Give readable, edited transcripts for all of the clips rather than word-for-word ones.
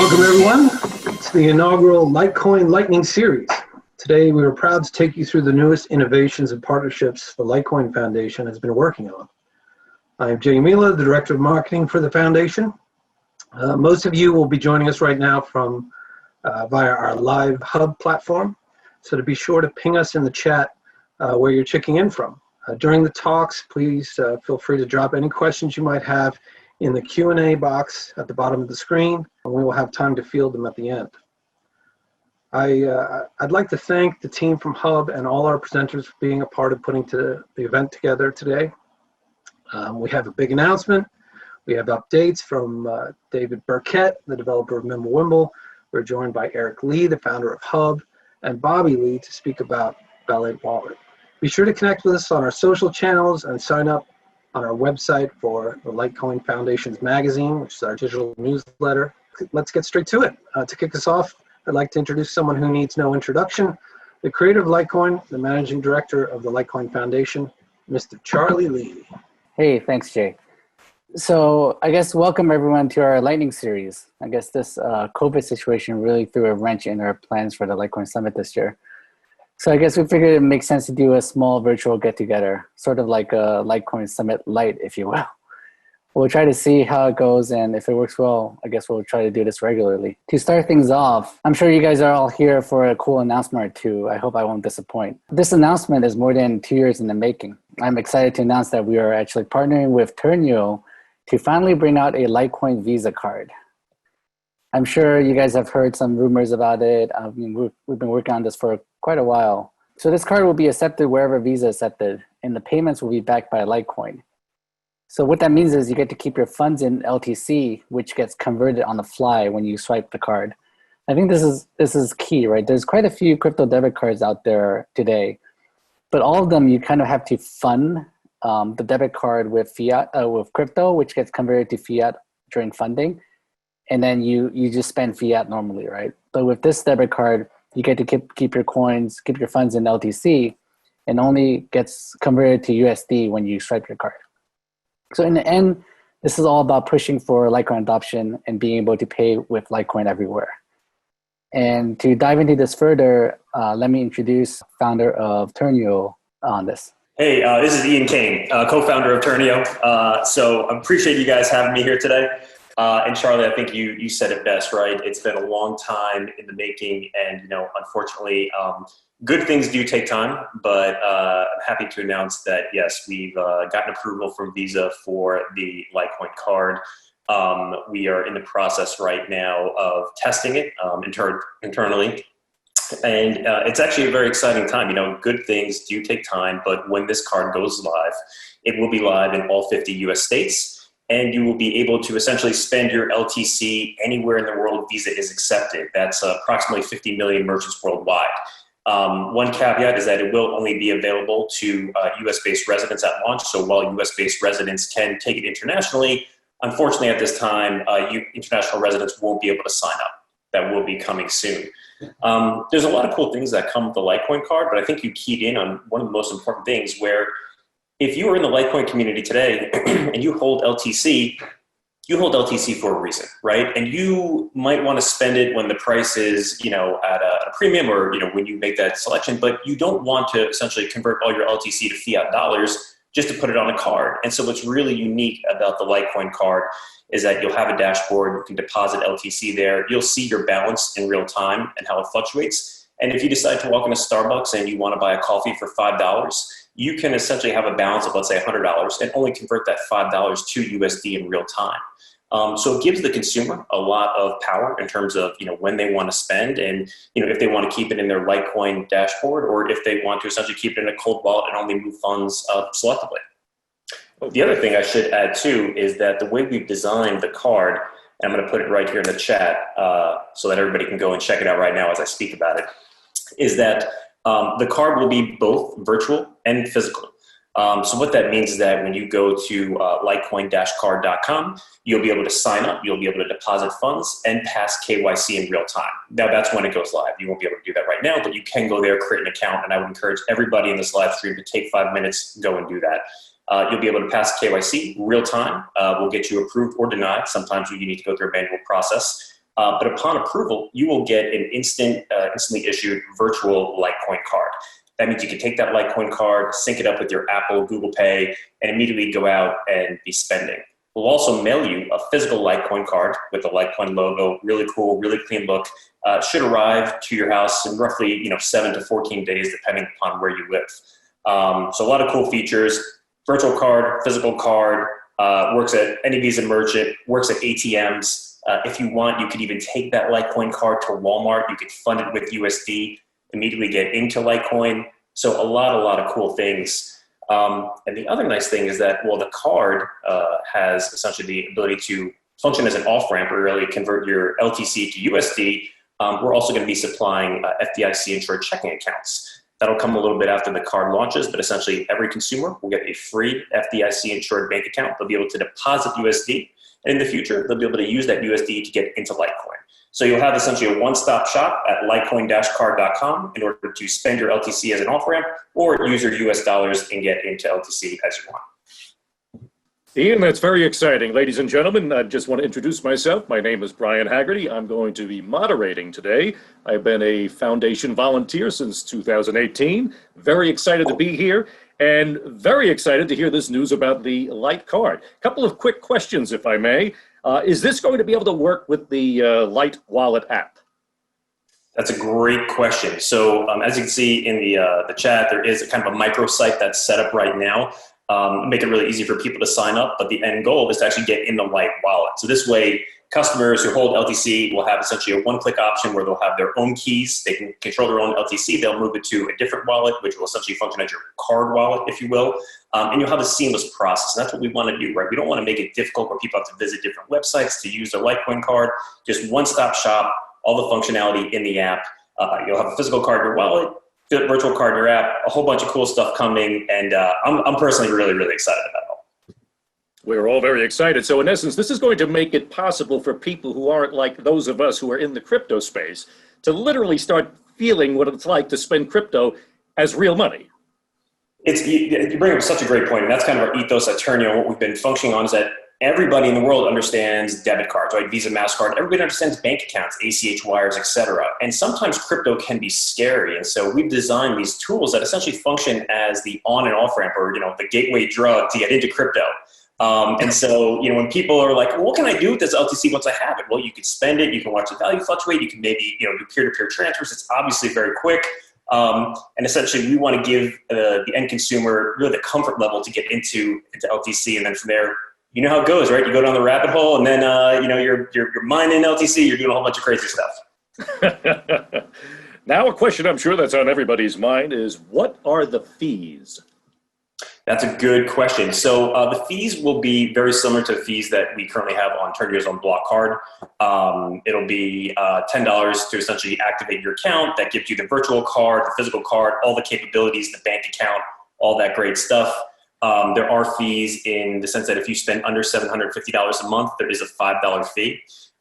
Welcome everyone to the inaugural Litecoin Lightning Series. Today we are proud to take you through the newest innovations and partnerships the Litecoin Foundation has been working on. I am Jay Mila, the Director of Marketing for the Foundation. Most of you will be joining us right now from via our live hub platform, so to be sure to ping us in the chat where you're checking in from. During the talks, please feel free to drop any questions you might have in the Q&A box at the bottom of the screen, and we will have time to field them at the end. I'd like to thank the team from Hub and all our presenters for being a part of putting the event together today. We have a big announcement. We have updates from David Burkett, the developer of Mimblewimble. We're joined by Eric Lee, the founder of Hub, and Bobby Lee to speak about Ballet Wallet. Be sure to connect with us on our social channels and sign up on our website for the Litecoin Foundation's magazine, which is our digital newsletter. Let's get straight to it. To kick us off, I'd like to introduce someone who needs no introduction, the creator of Litecoin, the managing director of the Litecoin Foundation, Mr. Charlie Lee. Hey, thanks, Jay. So I guess welcome everyone to our Lightning Series. I guess this COVID situation really threw a wrench in our plans for the Litecoin Summit this year. So I guess we figured it makes sense to do a small virtual get-together, sort of like a Litecoin Summit Lite, if you will. We'll try to see how it goes, and if it works well, I guess we'll try to do this regularly. To start things off, I'm sure you guys are all here for a cool announcement or two. I hope I won't disappoint. This announcement is more than 2 years in the making. I'm excited to announce that we are actually partnering with Turnio to finally bring out a Litecoin Visa card. I'm sure you guys have heard some rumors about it. We've been working on this for quite a while. So this card will be accepted wherever Visa is accepted, and the payments will be backed by Litecoin. So what that means is you get to keep your funds in LTC, which gets converted on the fly when you swipe the card. I think this is key, right? There's quite a few crypto debit cards out there today, but all of them you kind of have to fund the debit card with fiat, with crypto, which gets converted to fiat during funding. And then you just spend fiat normally, right? But with this debit card, you get to keep your coins, keep your funds in LTC, and only gets converted to USD when you swipe your card. So in the end, this is all about pushing for Litecoin adoption and being able to pay with Litecoin everywhere. And to dive into this further, let me introduce founder of Turnio on this. Hey, this is Ian Kane, co-founder of Turnio. So I appreciate you guys having me here today. And Charlie, I think you said it best, right? It's been a long time in the making, and unfortunately, good things do take time. But I'm happy to announce that yes, we've gotten approval from Visa for the Litecoin Card. We are in the process right now of testing it internally, and it's actually a very exciting time. Good things do take time, but when this card goes live, it will be live in all 50 U.S. states. And you will be able to essentially spend your LTC anywhere in the world Visa is accepted. That's approximately 50 million merchants worldwide. One caveat is that it will only be available to US-based residents at launch. So while US-based residents can take it internationally, unfortunately at this time, international residents won't be able to sign up. That will be coming soon. There's a lot of cool things that come with the Litecoin card, but I think you keyed in on one of the most important things where if you are in the Litecoin community today and you hold LTC for a reason, right? And you might want to spend it when the price is, at a premium or, when you make that selection, but you don't want to essentially convert all your LTC to fiat dollars just to put it on a card. And so what's really unique about the Litecoin card is that you'll have a dashboard, you can deposit LTC there, you'll see your balance in real time and how it fluctuates. And if you decide to walk into Starbucks and you want to buy a coffee for $5, you can essentially have a balance of, let's say, $100 and only convert that $5 to USD in real time. So it gives the consumer a lot of power in terms of, when they want to spend and, if they want to keep it in their Litecoin dashboard or if they want to essentially keep it in a cold wallet and only move funds selectively. The other thing I should add too is that the way we've designed the card and I'm going to put it right here in the chat so that everybody can go and check it out right now as I speak about it, is that the card will be both virtual and physical. So what that means is that when you go to litecoin-card.com, you'll be able to sign up, you'll be able to deposit funds and pass KYC in real time. Now that's when it goes live. You won't be able to do that right now, but you can go there, create an account, and I would encourage everybody in this live stream to take 5 minutes, go and do that. You'll be able to pass KYC real time. We'll get you approved or denied. Sometimes you need to go through a manual process. But upon approval, you will get an instantly issued virtual Litecoin card. That means you can take that Litecoin card, sync it up with your Apple, Google Pay, and immediately go out and be spending. We'll also mail you a physical Litecoin card with the Litecoin logo, really cool, really clean look. Should arrive to your house in roughly 7 to 14 days, depending upon where you live. So a lot of cool features. Virtual card, physical card, works at any Visa merchant, works at ATMs. If you want, you could even take that Litecoin card to Walmart. You could fund it with USD, immediately get into Litecoin. So a lot of cool things. And the other nice thing is that, well, the card has essentially the ability to function as an off-ramp or really convert your LTC to USD. We're also going to be supplying FDIC insured checking accounts. That'll come a little bit after the card launches, but essentially every consumer will get a free FDIC insured bank account. They'll be able to deposit USD. And in the future, they'll be able to use that USD to get into Litecoin. So you'll have essentially a one-stop shop at litecoin-card.com in order to spend your LTC as an off-ramp or use your US dollars and get into LTC as you want. Ian, that's very exciting. Ladies and gentlemen, I just want to introduce myself. My name is Brian Haggerty. I'm going to be moderating today. I've been a foundation volunteer since 2018. Very excited to be here and very excited to hear this news about the Lite card. A couple of quick questions, if I may. Is this going to be able to work with the Lite Wallet app? That's a great question. So as you can see in the chat, there is a kind of a microsite that's set up right now. Make it really easy for people to sign up, but the end goal is to actually get in the Lite Wallet. So this way, customers who hold LTC will have essentially a one-click option where they'll have their own keys. They can control their own LTC. They'll move it to a different wallet, which will essentially function as your card wallet, if you will. And you'll have a seamless process. And that's what we want to do, right? We don't want to make it difficult where people have to visit different websites to use their Litecoin card. Just one-stop shop, all the functionality in the app. You'll have a physical card in your wallet, virtual card in your app, a whole bunch of cool stuff coming. And I'm personally really, really excited about it all. We're all very excited. So in essence, this is going to make it possible for people who aren't like those of us who are in the crypto space to literally start feeling what it's like to spend crypto as real money. You bring up such a great point, and that's kind of our ethos at Turnio. What we've been functioning on is that everybody in the world understands debit cards, right? Visa, MasterCard. Everybody understands bank accounts, ACH wires, etc. And sometimes crypto can be scary, and so we've designed these tools that essentially function as the on and off ramp, or the gateway drug to get into crypto. And so, when people are like, well, what can I do with this LTC once I have it? Well, you can spend it, you can watch the value fluctuate, you can maybe, do peer-to-peer transfers. It's obviously very quick. And essentially we want to give the end consumer really the comfort level to get into LTC. And then from there, you know how it goes, right? You go down the rabbit hole and then, you're mining LTC, you're doing a whole bunch of crazy stuff. Now a question I'm sure that's on everybody's mind is, what are the fees? That's a good question. So the fees will be very similar to the fees that we currently have on Turnio's own Block Card. It'll be $10 to essentially activate your account. That gives you the virtual card, the physical card, all the capabilities, the bank account, all that great stuff. There are fees in the sense that if you spend under $750 a month, there is a $5 fee.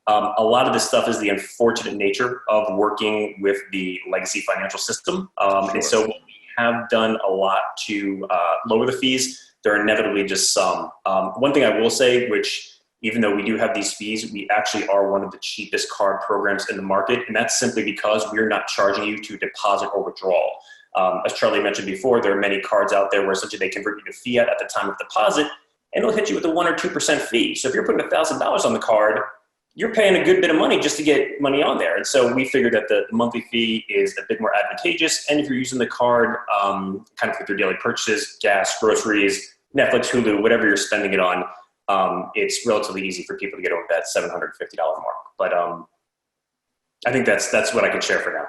A lot of this stuff is the unfortunate nature of working with the legacy financial system. Sure. And so have done a lot to lower the fees. There are inevitably just some. One thing I will say, which even though we do have these fees, we actually are one of the cheapest card programs in the market. And that's simply because we're not charging you to deposit or withdrawal. As Charlie mentioned before, there are many cards out there where essentially they convert you to fiat at the time of deposit, and they'll hit you with a 1 or 2% fee. So if you're putting $1,000 on the card, you're paying a good bit of money just to get money on there. And so we figured that the monthly fee is a bit more advantageous. And if you're using the card kind of with your daily purchases, gas, groceries, Netflix, Hulu, whatever you're spending it on, it's relatively easy for people to get over that $750 mark. But I think that's what I can share for now.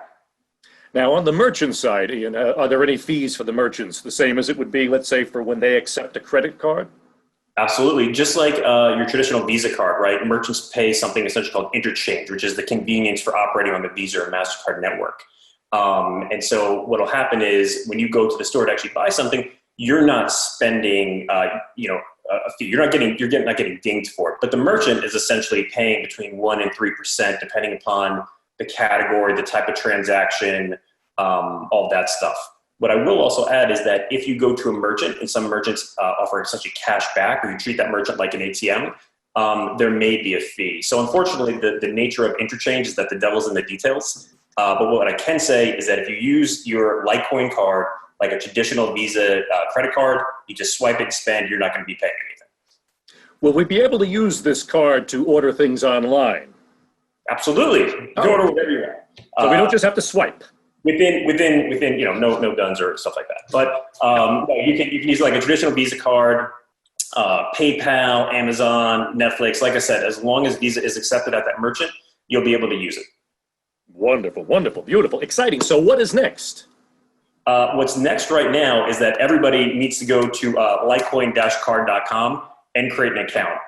Now, on the merchant side, Ian, are there any fees for the merchants, the same as it would be, let's say, for when they accept a credit card? Absolutely. Just like your traditional Visa card, right? Merchants pay something essentially called interchange, which is the convenience for operating on the Visa or MasterCard network. And so what'll happen is when you go to the store to actually buy something, you're not spending, a fee. You're not getting dinged for it. But the merchant is essentially paying between 1% and 3%, depending upon the category, the type of transaction, all that stuff. What I will also add is that if you go to a merchant, and some merchants offer essentially cash back, or you treat that merchant like an ATM, there may be a fee. So unfortunately, the nature of interchange is that the devil's in the details. But what I can say is that if you use your Litecoin card, like a traditional Visa credit card, you just swipe it and spend, you're not going to be paying anything. Will we be able to use this card to order things online? Absolutely. You can order whatever you want. So we don't just have to swipe. Within, no guns or stuff like that. But you can use like a traditional Visa card, PayPal, Amazon, Netflix. Like I said, as long as Visa is accepted at that merchant, you'll be able to use it. Wonderful, wonderful, beautiful, exciting. So what is next? What's next right now is that everybody needs to go to litecoin-card.com and create an account.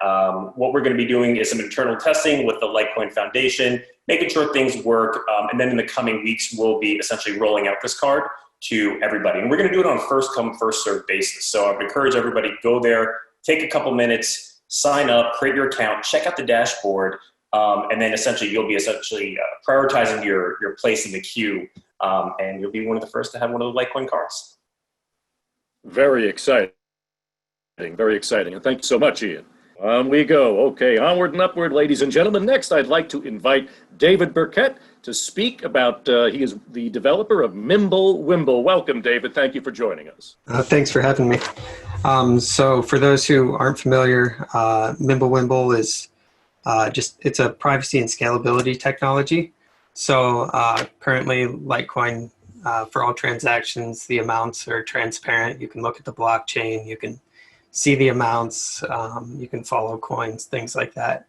What we're going to be doing is some internal testing with the Litecoin Foundation, making sure things work. And then in the coming weeks, we'll be essentially rolling out this card to everybody. And we're going to do it on a first come, first served basis. So I would encourage everybody to go there, take a couple minutes, sign up, create your account, check out the dashboard. And then essentially you'll be prioritizing your place in the queue. And you'll be one of the first to have one of the Litecoin cards. Very exciting. Very exciting. And thank you so much, Ian. On we go. Okay, onward and upward, ladies and gentlemen. Next, I'd like to invite David Burkett to speak about, he is the developer of Mimblewimble. Welcome, David. Thank you for joining us. Thanks for having me. So for those who aren't familiar, Mimblewimble is it's a privacy and scalability technology. So currently Litecoin, for all transactions, the amounts are transparent. You can look at the blockchain, you can see the amounts, you can follow coins, things like that.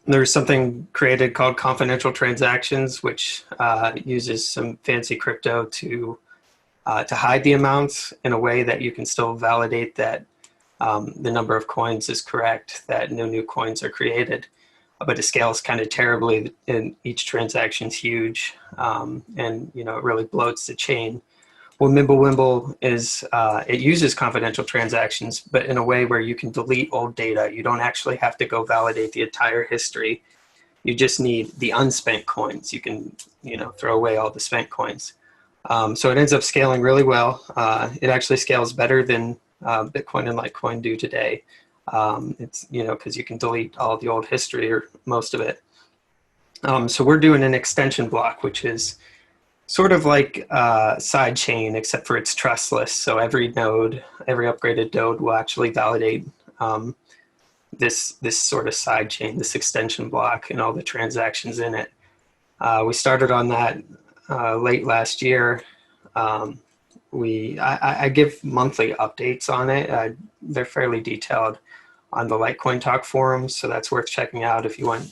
There's something created called confidential transactions, which uses some fancy crypto to hide the amounts in a way that you can still validate that the number of coins is correct, that no new coins are created. But it scales kind of terribly, and each transaction's huge, and it really bloats the chain. Well, Mimblewimble is, it uses confidential transactions, but in a way where you can delete old data. You don't actually have to go validate the entire history. You just need the unspent coins. You can, throw away all the spent coins. So it ends up scaling really well. It actually scales better than Bitcoin and Litecoin do today. It's, because you can delete all the old history or most of it. So we're doing an extension block, which is sort of like a side chain, except for it's trustless. So every node, every upgraded node will actually validate this sort of side chain, this extension block, and all the transactions in it. We started on that late last year. I give monthly updates on it. They're fairly detailed on the Litecoin Talk forums, so that's worth checking out if you want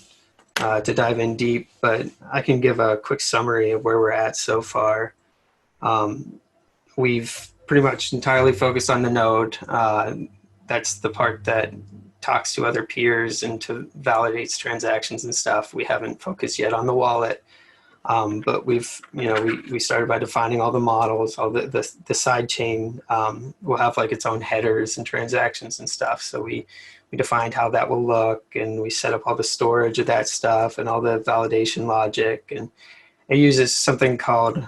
to dive in deep. But I can give a quick summary of where we're at so far. We've pretty much entirely focused on the node. That's the part that talks to other peers and to validates transactions and stuff. We haven't focused yet on the wallet. But we started by defining all the models, all the side chain will have like its own headers and transactions and stuff. So we defined how that will look, and we set up all the storage of that stuff and all the validation logic. And it uses something called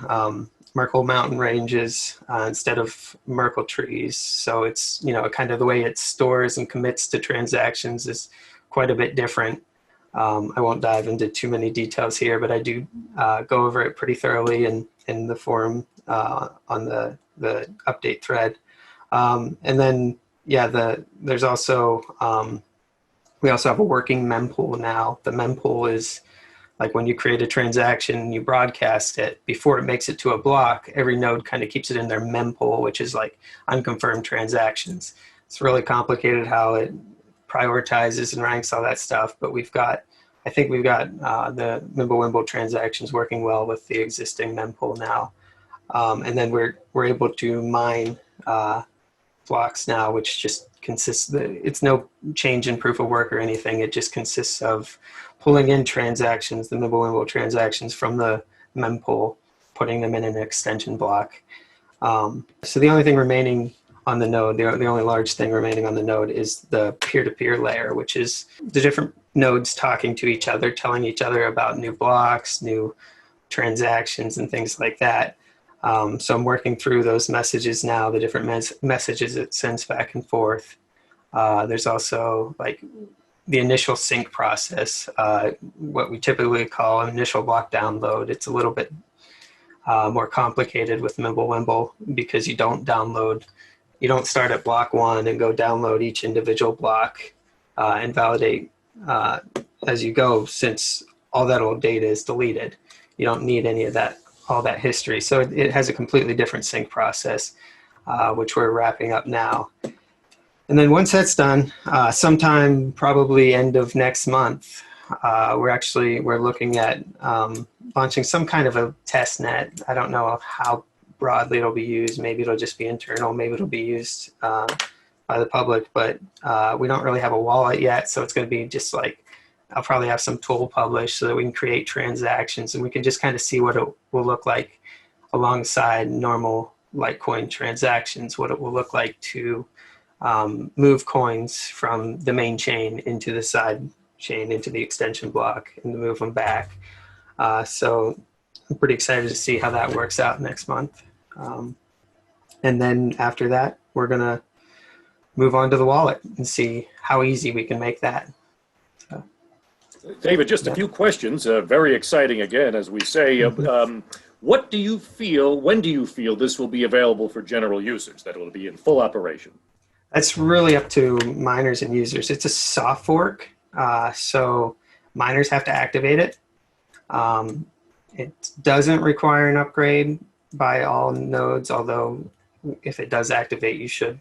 Merkle mountain ranges instead of Merkle trees. So it's, kind of the way it stores and commits to transactions is quite a bit different. I won't dive into too many details here, but I do go over it pretty thoroughly in the forum on the update thread. And then, there's also, we also have a working mempool now. The mempool is like when you create a transaction, you broadcast it. Before it makes it to a block, every node kind of keeps it in their mempool, which is like unconfirmed transactions. It's really complicated how it prioritizes and ranks all that stuff, but I think we've got the Mimblewimble transactions working well with the existing mempool now. And then we're able to mine blocks now, which just consists, it's no change in proof of work or anything. It just consists of pulling in transactions, the Mimblewimble transactions from the mempool, putting them in an extension block. So the only thing remaining on the node, the only large thing remaining on the node is the peer-to-peer layer, which is the different nodes talking to each other, telling each other about new blocks, new transactions, and things like that. So I'm working through those messages now, the different messages it sends back and forth. There's also like the initial sync process, what we typically call an initial block download. It's a little bit more complicated with Mimblewimble because you don't start at block 1 and go download each individual block and validate as you go, since all that old data is deleted. You don't need any of that, all that history. So it has a completely different sync process, which we're wrapping up now. And then once that's done, sometime probably end of next month, we're looking at launching some kind of a test net. I don't know how broadly it'll be used. Maybe it'll just be internal. Maybe it'll be used by the public, but we don't really have a wallet yet. So it's going to be just like, I'll probably have some tool published so that we can create transactions and we can just kind of see what it will look like alongside normal Litecoin transactions, what it will look like to move coins from the main chain into the side chain, into the extension block, and to move them back. So I'm pretty excited to see how that works out next month. And then after that, we're going to move on to the wallet and see how easy we can make that. So, David, just a few questions. Very exciting again, as we say. What do you feel, when do you feel this will be available for general users, that it will be in full operation? That's really up to miners and users. It's a soft fork, so miners have to activate it. It doesn't require an upgrade by all nodes, although if it does activate, you should,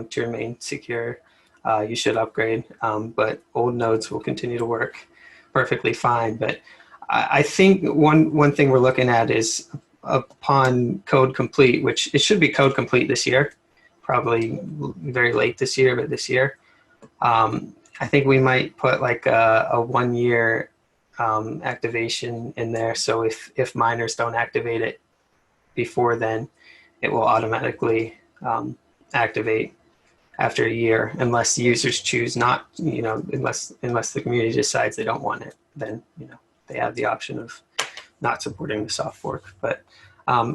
to remain secure, you should upgrade. But old nodes will continue to work perfectly fine. But I think one thing we're looking at is upon code complete, which it should be code complete this year, probably very late this year, but this year. I think we might put like a 1-year activation in there. So if miners don't activate it before then, it will automatically activate after a year, unless users choose not, unless the community decides they don't want it, then, they have the option of not supporting the soft fork. But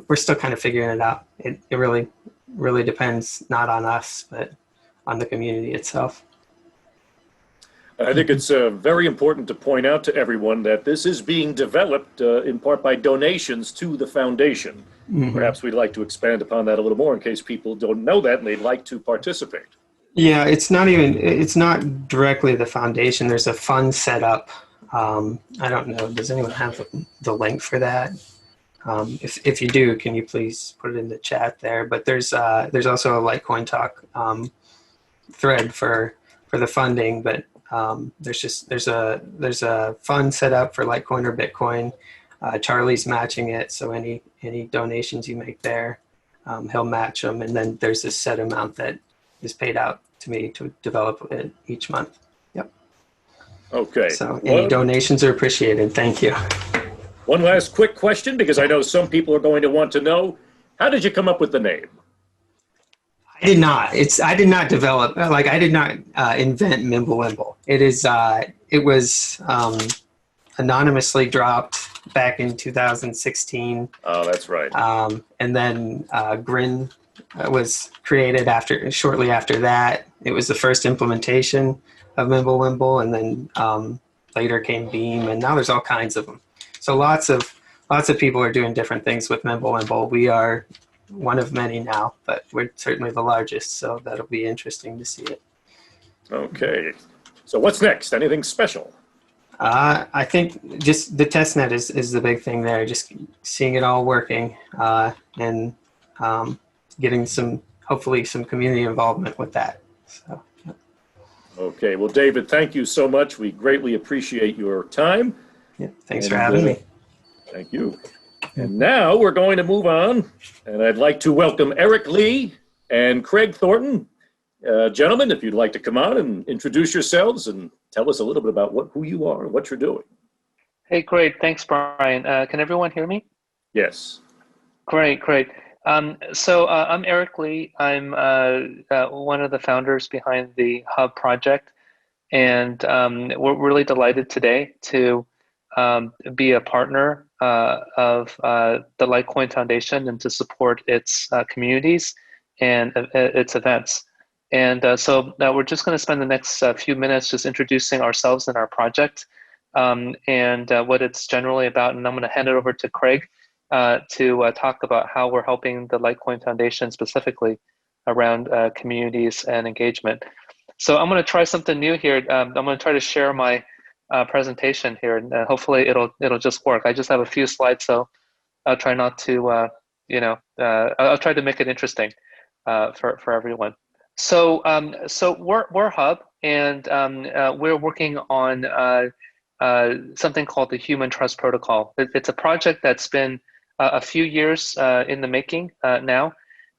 we're still kind of figuring it out. It really depends, not on us, but on the community itself. I think it's very important to point out to everyone that this is being developed in part by donations to the foundation. Mm-hmm. Perhaps we'd like to expand upon that a little more in case people don't know that and they'd like to participate. Yeah, it's not directly the foundation. There's a fund set up. I don't know, does anyone have the link for that? If you do, can you please put it in the chat there? But there's also a Litecoin Talk thread for the funding, but there's a fund set up for Litecoin or Bitcoin. Charlie's matching it, so any donations you make there, he'll match them, and then there's this set amount that is paid out to me to develop it each month. Yep. Okay. So any donations are appreciated. Thank you. One last quick question, because I know some people are going to want to know, how did you come up with the name? I did not. I did not develop, I did not invent Mimblewimble. It was anonymously dropped back in 2016. Oh, that's right. And then Grin was created shortly after that. It was the first implementation of Mimblewimble, and then later came Beam, and now there's all kinds of them. So lots of people are doing different things with Mimblewimble. We are one of many now, but we're certainly the largest, so that'll be interesting to see it. Okay. So what's next? Anything special? I think just the testnet is the big thing there, just seeing it all working and getting hopefully some community involvement with that. So, yeah. Okay. Well, David, thank you so much. We greatly appreciate your time. Yeah, thanks for having me. Thank you. And now we're going to move on, and I'd like to welcome Eric Lee and Craig Thornton. Gentlemen, if you'd like to come on and introduce yourselves and tell us a little bit about who you are and what you're doing. Hey, great. Thanks, Brian. Can everyone hear me? Yes. Great, great. So I'm Eric Lee. I'm one of the founders behind the Hub project. And we're really delighted today to be a partner of the Litecoin Foundation and to support its communities and its events. And so now we're just going to spend the next few minutes just introducing ourselves and our project and what it's generally about. And I'm going to hand it over to Craig to talk about how we're helping the Litecoin Foundation specifically around communities and engagement. So I'm going to try something new here. I'm going to try to share my presentation here, and hopefully it'll just work. I just have a few slides, so I'll try not to, I'll try to make it interesting for everyone. So we're Hub, and we're working on something called the Human Trust Protocol. It's a project that's been a few years in the making now.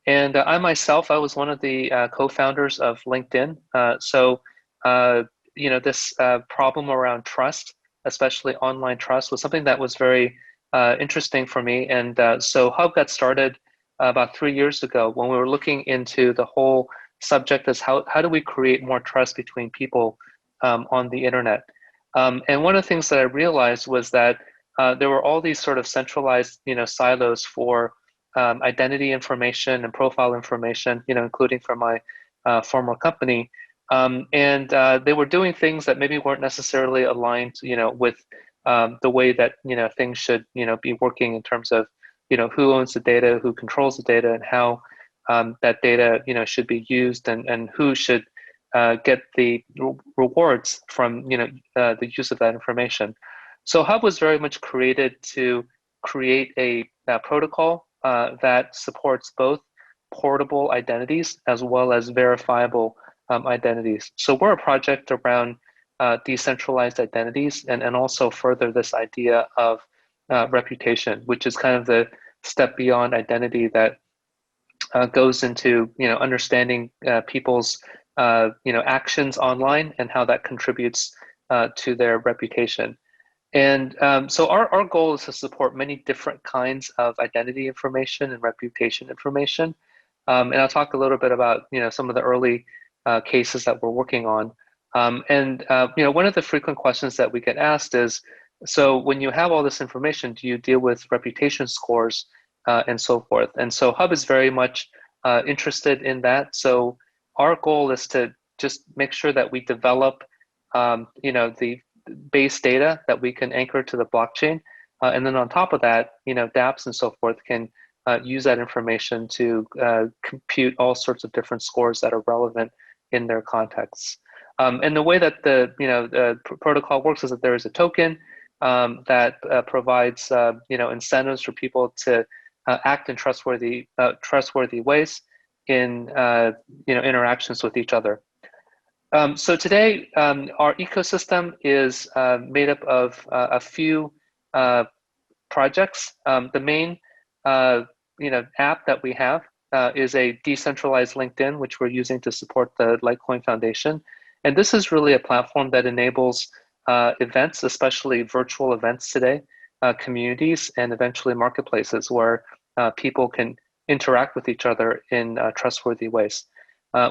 And I myself, I was one of the co-founders of LinkedIn. This problem around trust, especially online trust, was something that was very interesting for me. And so Hub got started about 3 years ago when we were looking into the whole subject as how do we create more trust between people on the internet. And one of the things that I realized was that there were all these sort of centralized, silos for identity information and profile information, including from my former company. And they were doing things that maybe weren't necessarily aligned, with the way that, things should, be working in terms of, who owns the data, who controls the data, and how that data, should be used, and who should get the rewards from, the use of that information. So Hub was very much created to create a protocol that supports both portable identities as well as verifiable identities. So we're a project around decentralized identities and also further this idea of reputation, which is kind of the step beyond identity that goes into understanding people's actions online and how that contributes to their reputation. And so our goal is to support many different kinds of identity information and reputation information. And I'll talk a little bit about some of the early cases that we're working on. One of the frequent questions that we get asked is, so when you have all this information, do you deal with reputation scores and so forth? And so Hub is very much interested in that. So our goal is to just make sure that we develop the base data that we can anchor to the blockchain. And then on top of that, dApps and so forth can use that information to compute all sorts of different scores that are relevant in their contexts. And the way that the protocol works is that there is a token that provides incentives for people to act in trustworthy ways in interactions with each other. So today, our ecosystem is made up of a few projects. The main app that we have is a decentralized LinkedIn, which we're using to support the Litecoin Foundation. And this is really a platform that enables events, especially virtual events today, communities, and eventually marketplaces where people can interact with each other in trustworthy ways.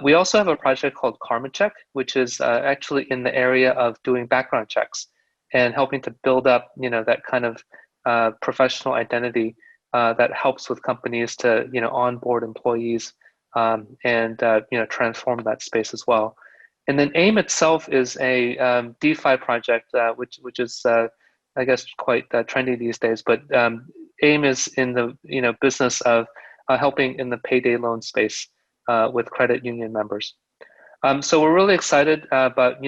We also have a project called Karma Check, which is actually in the area of doing background checks and helping to build up, that kind of professional identity that helps with companies to, onboard employees and transform that space as well. And then AIM itself is a DeFi project, which is, I guess, quite trendy these days. But AIM is in the business of helping in the payday loan space with credit union members. So we're really excited about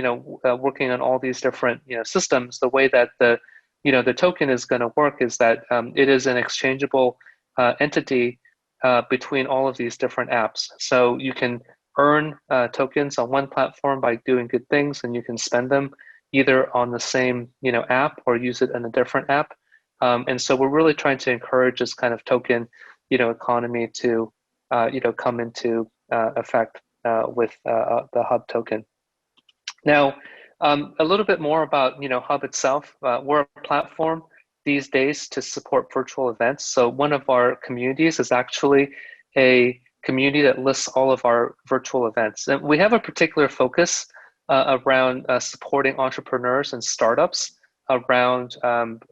working on all these different systems. The way that the token is going to work is that it is an exchangeable entity between all of these different apps. So you can earn tokens on one platform by doing good things, and you can spend them either on the same app or use it in a different app. And so we're really trying to encourage this kind of token economy to come into effect. with the Hub token. Now, a little bit more about Hub itself. We're a platform these days to support virtual events. So one of our communities is actually a community that lists all of our virtual events. And we have a particular focus around supporting entrepreneurs and startups around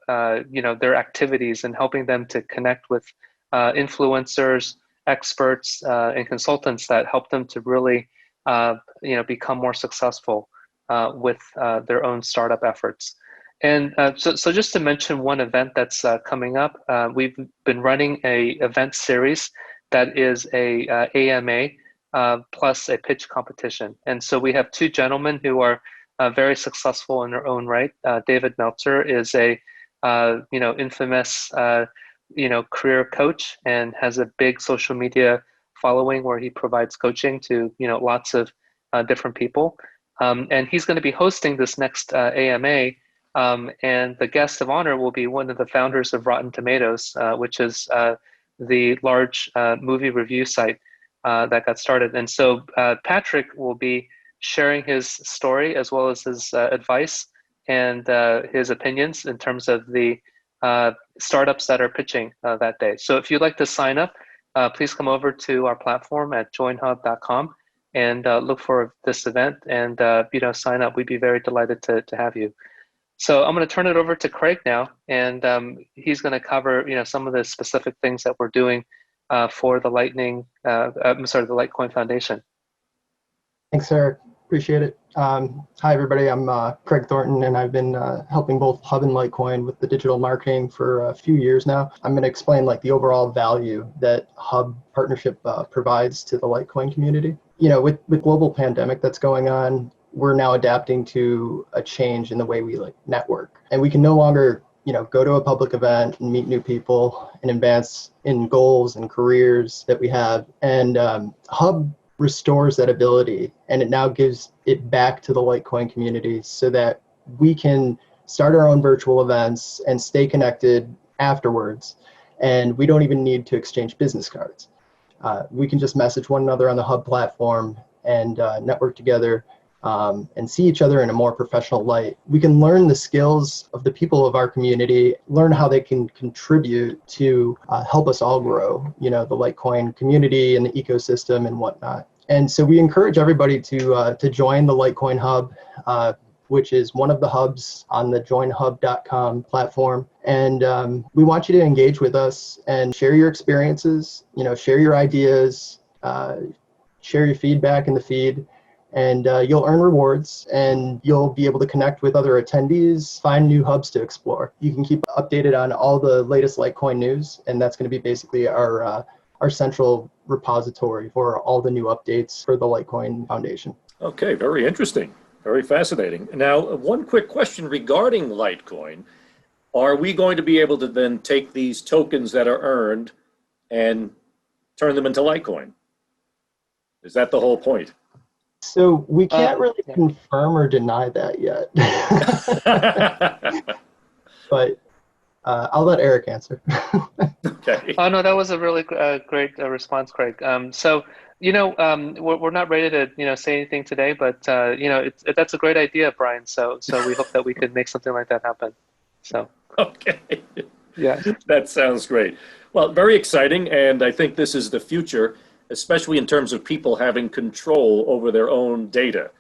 their activities and helping them to connect with influencers, experts, and consultants that help them to really become more successful with their own startup efforts. And so just to mention one event that's coming up, we've been running a event series that is a AMA plus a pitch competition. And so we have two gentlemen who are very successful in their own right. David Meltzer is a infamous career coach and has a big social media following where he provides coaching to lots of different people. And he's going to be hosting this next AMA. And the guest of honor will be one of the founders of Rotten Tomatoes, which is the large movie review site that got started. And so Patrick will be sharing his story as well as his advice and his opinions in terms of the startups that are pitching that day. So if you'd like to sign up, please come over to our platform at joinhub.com and look for this event and sign up. We'd be very delighted to have you. So I'm going to turn it over to Craig now, and he's going to cover some of the specific things that we're doing for the the Litecoin Foundation. Thanks, Eric. Appreciate it. Hi, everybody. I'm Craig Thornton, and I've been helping both Hub and Litecoin with the digital marketing for a few years now. I'm going to explain the overall value that Hub partnership provides to the Litecoin community. With the global pandemic that's going on, we're now adapting to a change in the way we network, and we can no longer go to a public event and meet new people and advance in goals and careers that we have. And Hub restores that ability, and it now gives it back to the Litecoin community so that we can start our own virtual events and stay connected afterwards. And we don't even need to exchange business cards. We can just message one another on the Hub platform and network together and see each other in a more professional light. We can learn the skills of the people of our community, learn how they can contribute to help us all grow, the Litecoin community and the ecosystem and whatnot. And so we encourage everybody to join the Litecoin Hub, which is one of the hubs on the joinhub.com platform. And we want you to engage with us and share your experiences, share your ideas, share your feedback in the feed. And you'll earn rewards, and you'll be able to connect with other attendees, find new hubs to explore. You can keep updated on all the latest Litecoin news, and that's going to be basically our central repository for all the new updates for the Litecoin Foundation. Okay, very interesting, very fascinating. Now, one quick question regarding Litecoin. Are we going to be able to then take these tokens that are earned and turn them into Litecoin? Is that the whole point? So we can't really confirm or deny that yet. But I'll let Eric answer. Okay. Oh, no, that was a really great response, Craig. So, we're not ready to, say anything today, but, that's a great idea, Brian. So we hope that we could make something like that happen. So. Okay. Yeah. That sounds great. Well, very exciting. And I think this is the future, especially in terms of people having control over their own data,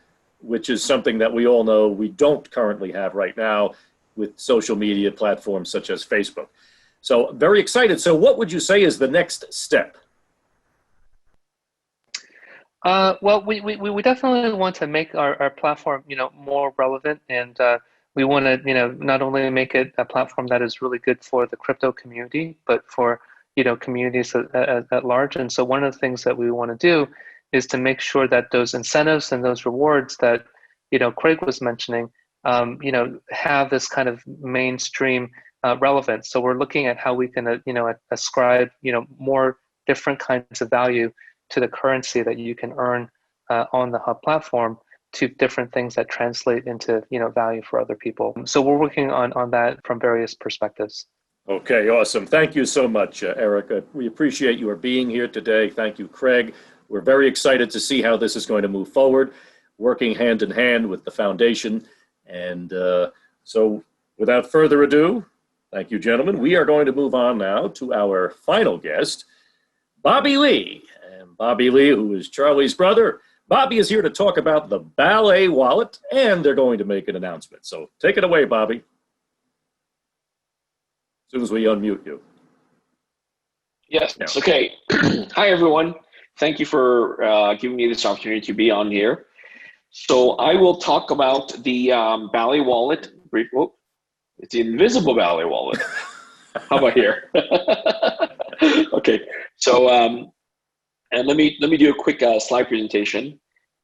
which is something that we all know we don't currently have right now with social media platforms such as Facebook. So very excited. So what would you say is the next step? Well, we definitely want to make our platform, more relevant, and we want to, not only make it a platform that is really good for the crypto community, but for communities at large. And so one of the things that we want to do is to make sure that those incentives and those rewards that, Craig was mentioning, have this kind of mainstream relevance. So we're looking at how we can, ascribe, more different kinds of value to the currency that you can earn on the Hub platform to different things that translate into, value for other people. So we're working on that from various perspectives. Okay, awesome. Thank you so much, Eric. We appreciate your being here today. Thank you, Craig. We're very excited to see how this is going to move forward, working hand in hand with the foundation. And so without further ado, thank you, gentlemen. We are going to move on now to our final guest, Bobby Lee. And Bobby Lee, who is Charlie's brother, Bobby is here to talk about the Ballet Wallet, and they're going to make an announcement. So take it away, Bobby. As soon as we unmute you. Yes, okay. Hi, everyone. Thank you for giving me this opportunity to be on here. So I will talk about the Ballet Wallet. Oh, it's the invisible Ballet Wallet. How about here? Okay, so and let me do a quick slide presentation,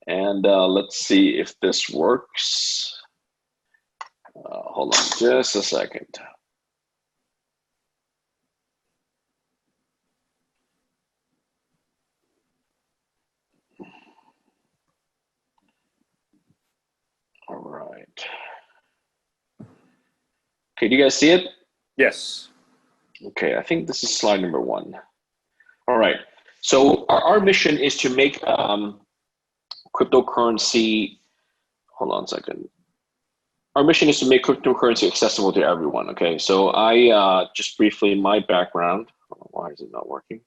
and let's see if this works. Hold on just a second. All right. Okay, do you guys see it? Yes. Okay, I think this is slide number 1. All right. So our mission is to make cryptocurrency. Hold on a second. Our mission is to make cryptocurrency accessible to everyone. Okay, so I just briefly my background. Why is it not working?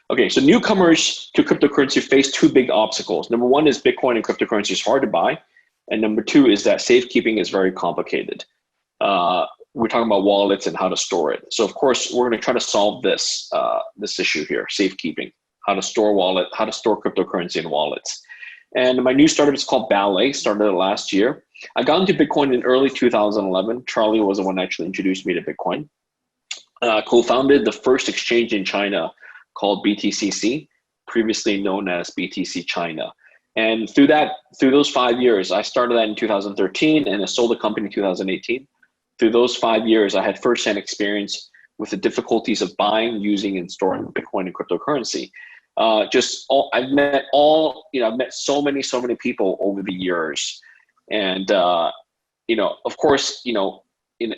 Okay, so newcomers to cryptocurrency face 2 big obstacles. Number 1 is Bitcoin and cryptocurrency is hard to buy. And number 2 is that safekeeping is very complicated. We're talking about wallets and how to store it. So of course, we're going to try to solve this this issue here, safekeeping, how to store cryptocurrency in wallets. And my new startup is called Ballet, started last year. I got into Bitcoin in early 2011. Charlie was the one that actually introduced me to Bitcoin. Co-founded the first exchange in China called BTCC, previously known as BTC China. And through those 5 years, I started that in 2013 and I sold the company in 2018. Through those 5 years, I had firsthand experience with the difficulties of buying, using, and storing Bitcoin and cryptocurrency. I've met so many people over the years. And, of course,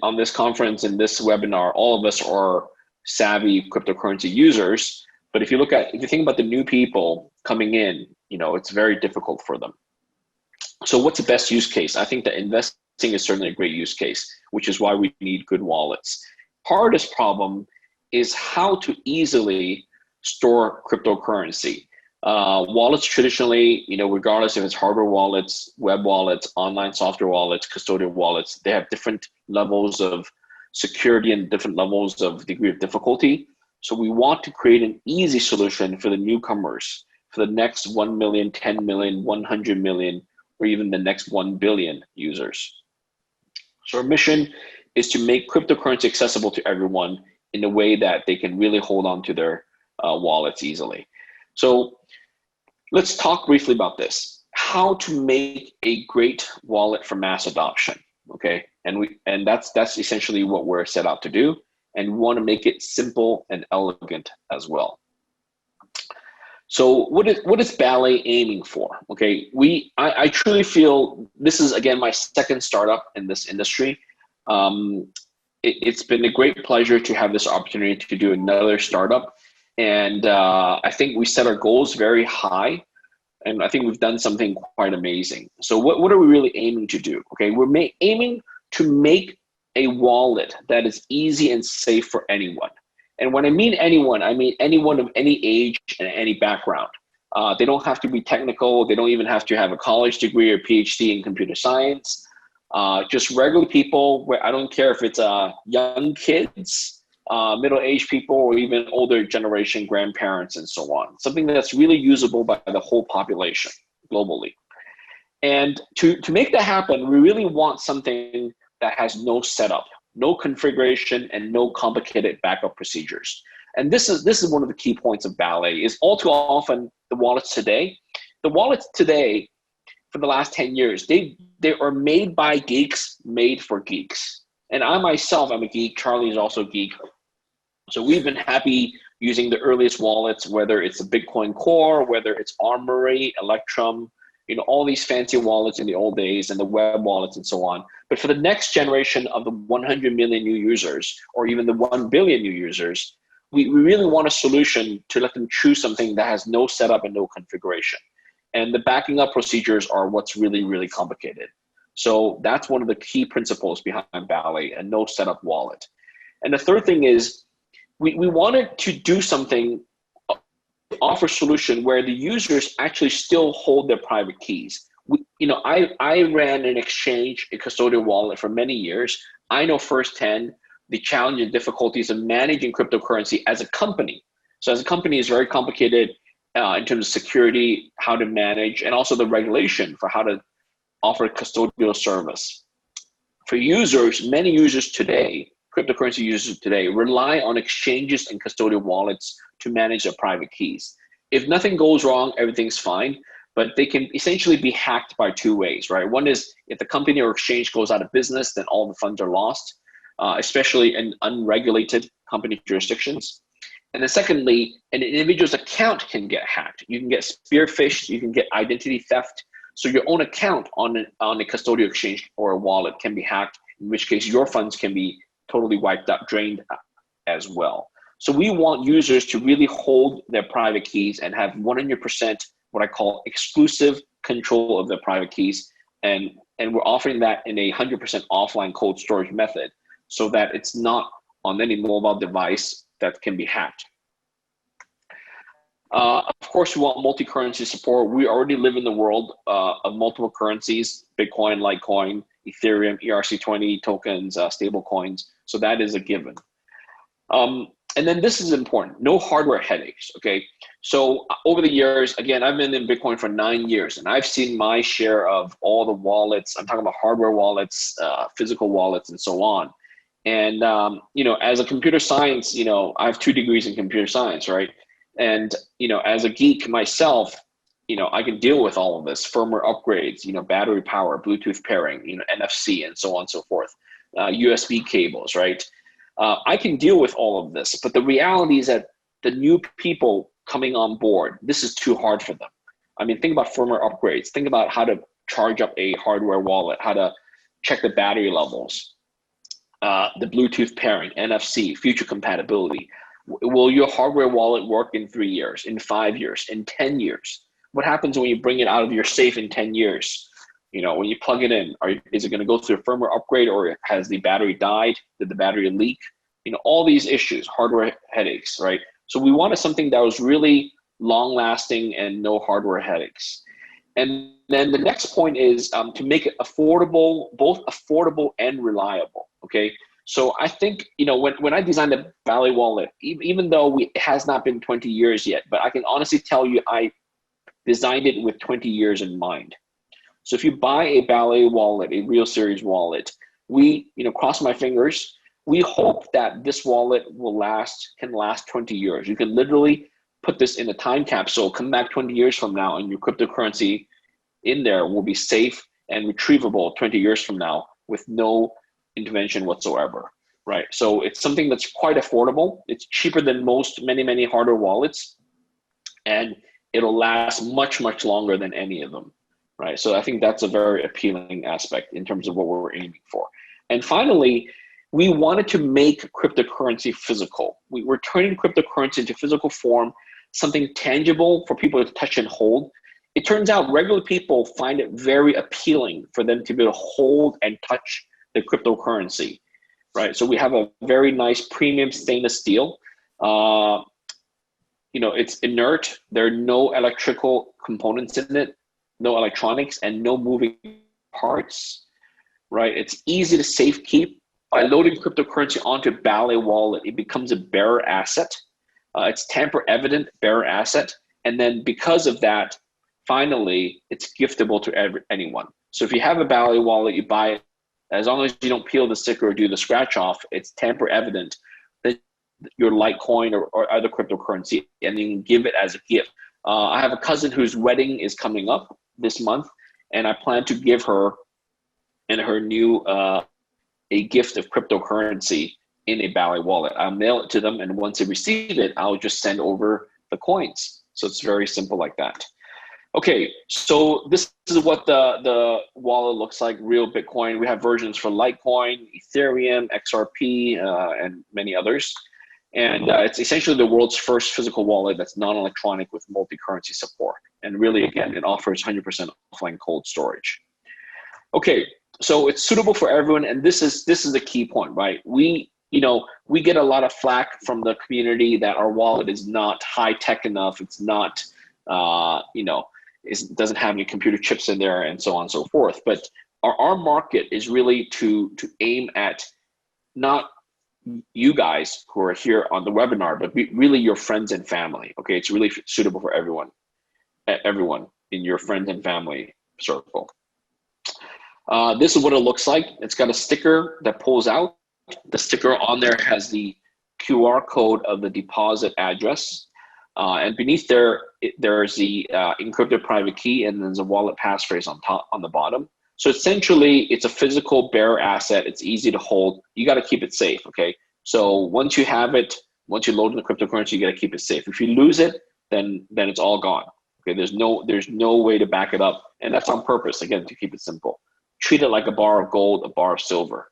on this conference and this webinar, all of us are savvy cryptocurrency users. But if you think about the new people coming in, it's very difficult for them. So what's the best use case? I think that investing is certainly a great use case, which is why we need good wallets. Hardest problem is how to easily store cryptocurrency. Wallets traditionally, regardless if it's hardware wallets, web wallets, online software wallets, custodial wallets, they have different levels of security and different levels of degree of difficulty. So we want to create an easy solution for the newcomers, for the next 1 million, 10 million, 100 million, or even the next 1 billion users. So our mission is to make cryptocurrency accessible to everyone in a way that they can really hold on to their wallets easily. So let's talk briefly about this. How to make a great wallet for mass adoption, okay? And that's essentially what we're set out to do. And we want to make it simple and elegant as well. So what is Ballet aiming for? Okay, I truly feel this is, again, my second startup in this industry. It's been a great pleasure to have this opportunity to do another startup. And I think we set our goals very high. And I think we've done something quite amazing. So what are we really aiming to do? Okay, we're aiming to make a wallet that is easy and safe for anyone. And when I mean anyone of any age and any background. They don't have to be technical. They don't even have to have a college degree or PhD in computer science. Just regular people, where I don't care if it's young kids, middle-aged people, or even older generation grandparents and so on. Something that's really usable by the whole population globally. And to make that happen, we really want something that has no setup, no configuration, and no complicated backup procedures. And this is one of the key points of Ballet, is all too often the wallets today for the last 10 years, they are made by geeks, made for geeks. And I myself, I'm a geek. Charlie is also a geek. So we've been happy using the earliest wallets, whether it's a Bitcoin Core, whether it's Armory, Electrum, all these fancy wallets in the old days and the web wallets and so on. But for the next generation of the 100 million new users, or even the 1 billion new users, we really want a solution to let them choose something that has no setup and no configuration. And the backing up procedures are what's really, really complicated. So that's one of the key principles behind Ballet, a no setup wallet. And the third thing is we wanted to do something, offer a solution where the users actually still hold their private keys. I ran an exchange, a custodial wallet for many years. I know firsthand the challenge and difficulties of managing cryptocurrency as a company. So as a company, it's very complicated in terms of security, how to manage, and also the regulation for how to offer custodial service. For users, many users today, cryptocurrency users today, rely on exchanges and custodial wallets to manage their private keys. If nothing goes wrong, everything's fine, but they can essentially be hacked by two ways, right? One is if the company or exchange goes out of business, then all the funds are lost, especially in unregulated company jurisdictions. And then secondly, an individual's account can get hacked. You can get spear phished, you can get identity theft. So your own account on a custodial exchange or a wallet can be hacked, in which case your funds can be totally wiped out, drained as well. So we want users to really hold their private keys and have 100% what I call exclusive control of their private keys. And we're offering that in a 100% offline cold storage method so that it's not on any mobile device that can be hacked. Of course, we want multi-currency support. We already live in the world of multiple currencies: Bitcoin, Litecoin, Ethereum, ERC20 tokens, stable coins. So that is a given. And then this is important: no hardware headaches. Okay, so over the years, again, I've been in Bitcoin for 9 years, and I've seen my share of all the wallets. I'm talking about hardware wallets, physical wallets, and so on. And as a computer science, I have 2 degrees in computer science, right? And, as a geek myself, I can deal with all of this: firmware upgrades, battery power, Bluetooth pairing, NFC, and so on and so forth, USB cables, right? I can deal with all of this, but the reality is that the new people coming on board, this is too hard for them. I mean, think about firmware upgrades. Think about how to charge up a hardware wallet, how to check the battery levels, the Bluetooth pairing, NFC, future compatibility. Will your hardware wallet work in 3 years, in 5 years, in 10 years? What happens when you bring it out of your safe in 10 years? When you plug it in, is it going to go through a firmware upgrade, or has the battery died? Did the battery leak? All these issues, hardware headaches, right? So we wanted something that was really long lasting and no hardware headaches. And then the next point is to make it affordable, both affordable and reliable, okay? So I think, when I designed the Ballet Wallet, even though it has not been 20 years yet, but I can honestly tell you I designed it with 20 years in mind. So if you buy a Ballet Wallet, a real series wallet, we, cross my fingers, we hope that this wallet can last 20 years. You can literally put this in a time capsule, come back 20 years from now, and your cryptocurrency in there will be safe and retrievable 20 years from now with no intervention whatsoever, right? So it's something that's quite affordable. It's cheaper than many hardware wallets, and it'll last much, much longer than any of them, right? So I think that's a very appealing aspect in terms of what we're aiming for. And finally, we wanted to make cryptocurrency physical. We were turning cryptocurrency into physical form, something tangible for people to touch and hold. It turns out regular people find it very appealing for them to be able to hold and touch the cryptocurrency, right? So we have a very nice premium stainless steel. It's inert. There are no electrical components in it, no electronics, and no moving parts, right? It's easy to safe keep. By loading cryptocurrency onto Ballet Wallet, it becomes a bearer asset. It's tamper evident bearer asset. And then because of that, finally, it's giftable to anyone. So if you have a Ballet Wallet, you buy it, as long as you don't peel the sticker or do the scratch off, it's tamper evident that your Litecoin or other cryptocurrency, and you can give it as a gift. I have a cousin whose wedding is coming up this month, and I plan to give her and her new a gift of cryptocurrency in a Ballet Wallet. I'll mail it to them, and once they receive it, I'll just send over the coins. So it's very simple like that. Okay, so this is what the wallet looks like, real Bitcoin. We have versions for Litecoin, Ethereum, XRP, and many others. And it's essentially the world's first physical wallet that's non-electronic with multi-currency support. And really, again, it offers 100% offline cold storage. Okay, so it's suitable for everyone, and this is the key point, right? We get a lot of flack from the community that our wallet is not high tech enough. It's not, it doesn't have any computer chips in there, and so on and so forth. But our market is really to aim at not you guys who are here on the webinar, but really your friends and family. Okay, it's really suitable for everyone in your friends and family circle. This is what it looks like. It's got a sticker that pulls out. The sticker on there has the QR code of the deposit address. And beneath there's the encrypted private key, and there's a wallet passphrase on the bottom. So essentially, it's a physical bearer asset. It's easy to hold. You got to keep it safe, okay? So once you have it, once you load in the cryptocurrency, you got to keep it safe. If you lose it, then it's all gone. Okay, there's no way to back it up, and that's on purpose. Again, to keep it simple. Treat it like a bar of gold, a bar of silver.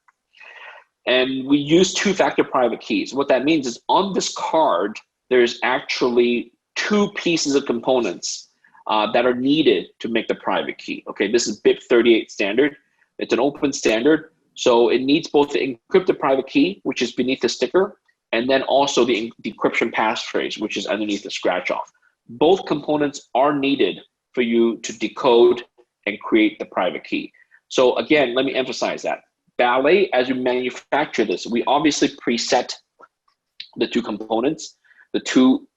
And we use two-factor private keys. What that means is on this card, there's actually two pieces of components that are needed to make the private key. Okay, this is BIP38 standard. It's an open standard. So it needs both the encrypted private key, which is beneath the sticker, and then also the decryption passphrase, which is underneath the scratch off. Both components are needed for you to decode and create the private key. So again, let me emphasize that. Ballet, as we manufacture this, we obviously preset the two components, the two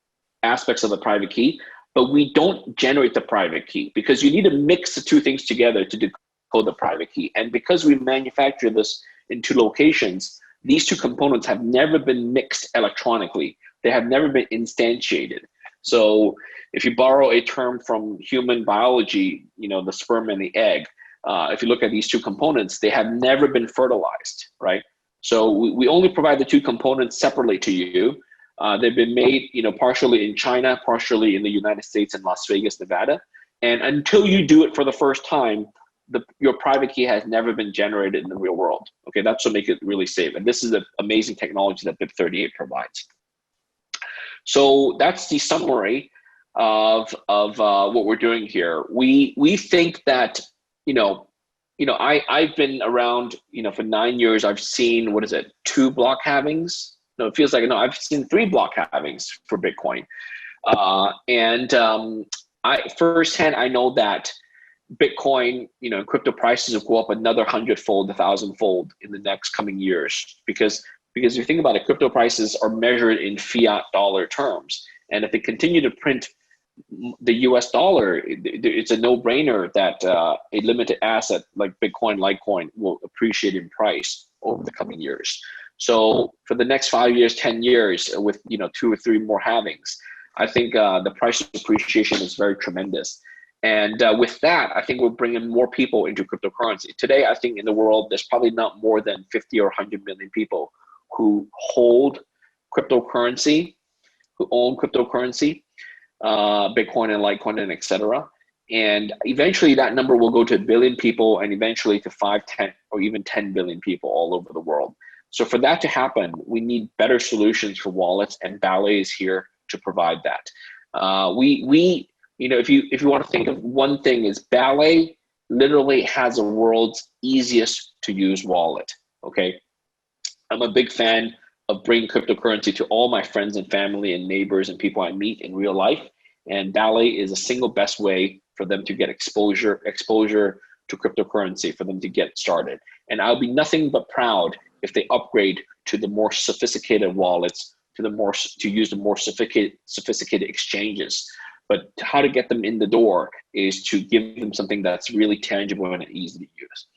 aspects of the private key, but we don't generate the private key because you need to mix the two things together to decode the private key. And because we manufacture this in two locations, these two components have never been mixed electronically. They have never been instantiated. So if you borrow a term from human biology, the sperm and the egg, if you look at these two components, they have never been fertilized, right? So we only provide the two components separately to you. They've been made, partially in China, partially in the United States and Las Vegas, Nevada. And until you do it for the first time, your private key has never been generated in the real world. Okay, that's what makes it really safe. And this is the amazing technology that BIP38 provides. So that's the summary of what we're doing here. We think that, I've been around, for 9 years. I've seen, 2 block halvings? No, it feels like, no, I've seen 3 block halvings for Bitcoin. I firsthand, I know that Bitcoin, crypto prices will go up another 100-fold, 1,000-fold in the next coming years. Because if you think about it, crypto prices are measured in fiat dollar terms. And if they continue to print the US dollar, it's a no-brainer that a limited asset like Bitcoin, Litecoin will appreciate in price over the coming years. So for the next 5 years, 10 years, with 2 or 3 more halvings, I think the price appreciation is very tremendous. And with that, I think we're bringing more people into cryptocurrency. Today, I think in the world, there's probably not more than 50 or 100 million people who hold cryptocurrency, who own cryptocurrency, Bitcoin and Litecoin and etc. And eventually that number will go to 1 billion people, and eventually to 5, 10, or even 10 billion people all over the world. So for that to happen, we need better solutions for wallets, and Ballet is here to provide that. If you want to think of one thing, is Ballet literally has the world's easiest to use wallet. Okay, I'm a big fan of bringing cryptocurrency to all my friends and family and neighbors and people I meet in real life. And Ballet is a single best way for them to get exposure to cryptocurrency, for them to get started. And I'll be nothing but proud if they upgrade to the more sophisticated wallets, to use the more sophisticated exchanges. But how to get them in the door is to give them something that's really tangible and easy to use.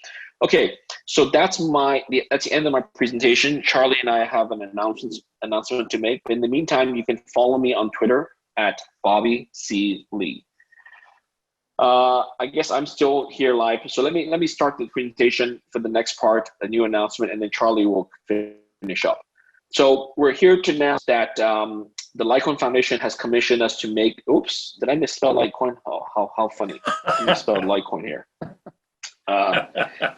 Okay, so that's the end of my presentation. Charlie and I have an announcement to make. In the meantime, you can follow me on Twitter at Bobby C. Lee. I guess I'm still here live. So let me start the presentation for the next part, a new announcement, and then Charlie will finish up. So we're here to announce that the Litecoin Foundation has commissioned us to make, oops, did I misspell Litecoin? Oh, how funny. I misspelled Litecoin here.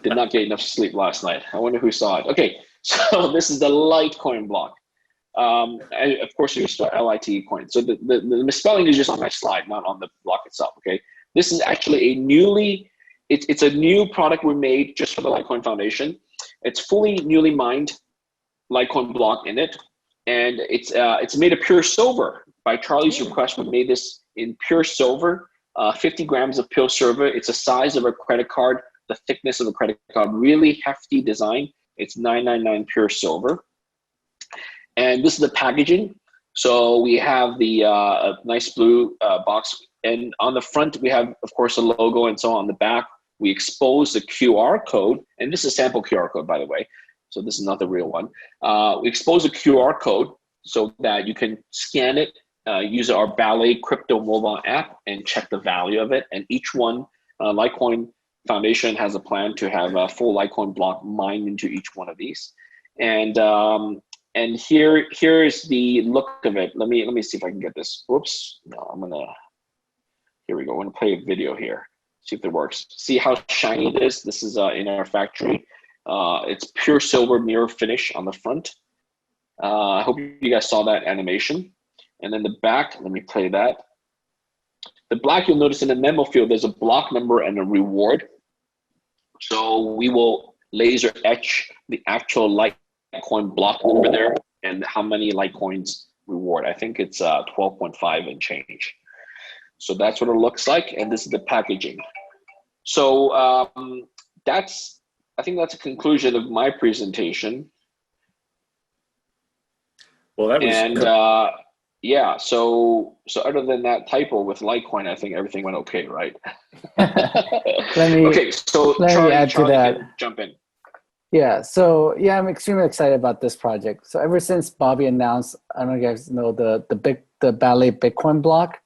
Did not get enough sleep last night. I wonder who saw it. Okay, so this is the Litecoin block. And of course, you spell LITE coin. So the misspelling is just on my slide, not on the block itself. Okay, this is actually it's a new product we made just for the Litecoin Foundation. It's fully newly mined Litecoin block in it, and it's made of pure silver. By Charlie's request, we made this in pure silver, 50 grams of pure silver. It's the size of a credit card, the thickness of a credit card, really hefty design. It's 999 pure silver. And this is the packaging. So we have the nice blue box. And on the front, we have, of course, a logo and so on the back. We expose the QR code. And this is a sample QR code, by the way. So this is not the real one. We expose a QR code so that you can scan it, use our Ballet crypto mobile app and check the value of it. And each one, Litecoin Foundation has a plan to have a full Litecoin block mined into each one of these. And here is the look of it. Let me see if I can get this. Whoops. No, here we go. I'm gonna play a video here. See if it works. See how shiny it is? This is in our factory. It's pure silver mirror finish on the front. I hope you guys saw that animation. And then the back, let me play that. The black, you'll notice in the memo field, there's a block number and a reward. So we will laser etch the actual Litecoin block number there and how many Litecoins reward. I think it's 12.5 and change. So that's what it looks like. And this is the packaging. So I think that's a conclusion of my presentation. Well, that was. And yeah, so other than that typo with Litecoin, I think everything went okay, right? Okay, so let me add to that. Jump in. Yeah, so yeah, I'm extremely excited about this project. So ever since Bobby announced, I don't know if you guys know the Ballet Bitcoin block,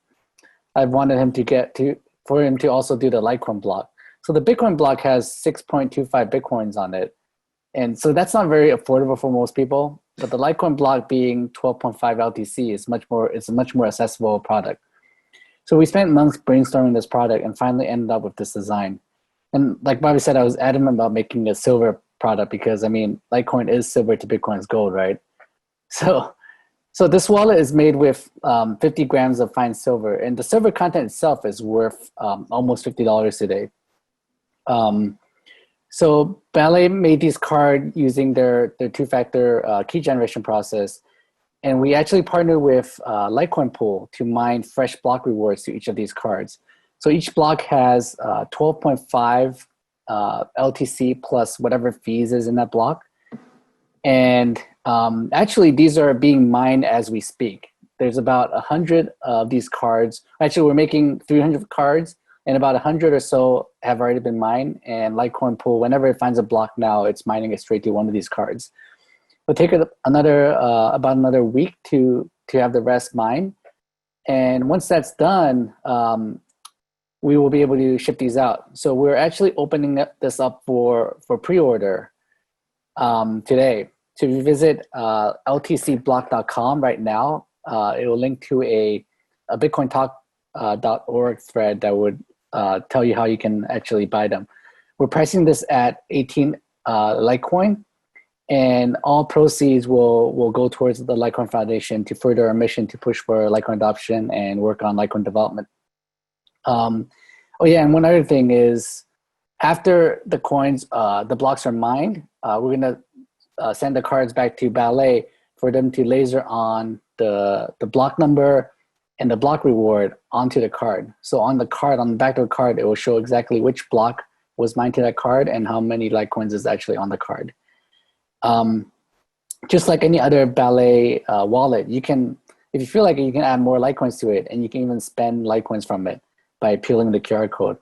I've wanted him for him to also do the Litecoin block. So the Bitcoin block has 6.25 Bitcoins on it. And so that's not very affordable for most people, but the Litecoin block being 12.5 LTC is a much more accessible product. So we spent months brainstorming this product and finally ended up with this design. And like Bobby said, I was adamant about making a silver product because, I mean, Litecoin is silver to Bitcoin's gold, right? So this wallet is made with 50 grams of fine silver, and the silver content itself is worth almost $50 today. So Ballet made these cards using their two-factor key generation process, and we actually partnered with Litecoin Pool to mine fresh block rewards to each of these cards. So each block has 12.5 LTC plus whatever fees is in that block. And actually, these are being mined as we speak. There's about 100 of these cards. Actually, we're making 300 cards, and about 100 or so have already been mined. And Litecoin Pool, whenever it finds a block now, it's mining it straight to one of these cards. It'll take about another week to have the rest mined. And once that's done, we will be able to ship these out. So we're actually opening this up for pre-order today. So if you visit ltcblock.com right now, it will link to a bitcointalk.org thread that would tell you how you can actually buy them. We're pricing this at 18 Litecoin, and all proceeds will go towards the Litecoin Foundation to further our mission to push for Litecoin adoption and work on Litecoin development. Oh yeah, and one other thing is, after the coins, the blocks are mined, we're gonna send the cards back to Ballet for them to laser on the block number and the block reward onto the card. So on the card, on the back of the card, it will show exactly which block was mined to that card and how many Litecoins is actually on the card. Just like any other Ballet wallet, you can, if you feel like it, you can add more Litecoins to it, and you can even spend Litecoins from it by peeling the QR code.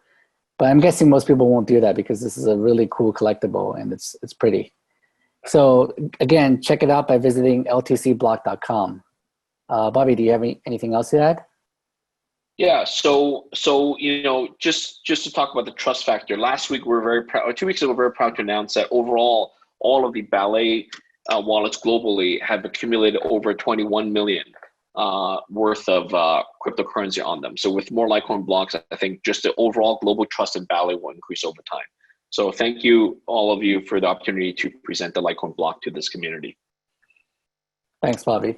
But I'm guessing most people won't do that because this is a really cool collectible and it's pretty. So again, check it out by visiting ltcblock.com. Bobby, do you have anything else to add? Yeah, so you know, just to talk about the trust factor. Last week we were very proud, or 2 weeks ago, we were very proud to announce that overall, all of the Ballet wallets globally have accumulated over 21 million worth of cryptocurrency on them. So with more Litecoin blocks, I think just the overall global trust in Ballet will increase over time. So thank you, all of you, for the opportunity to present the Litecoin block to this community. Thanks, Bobby.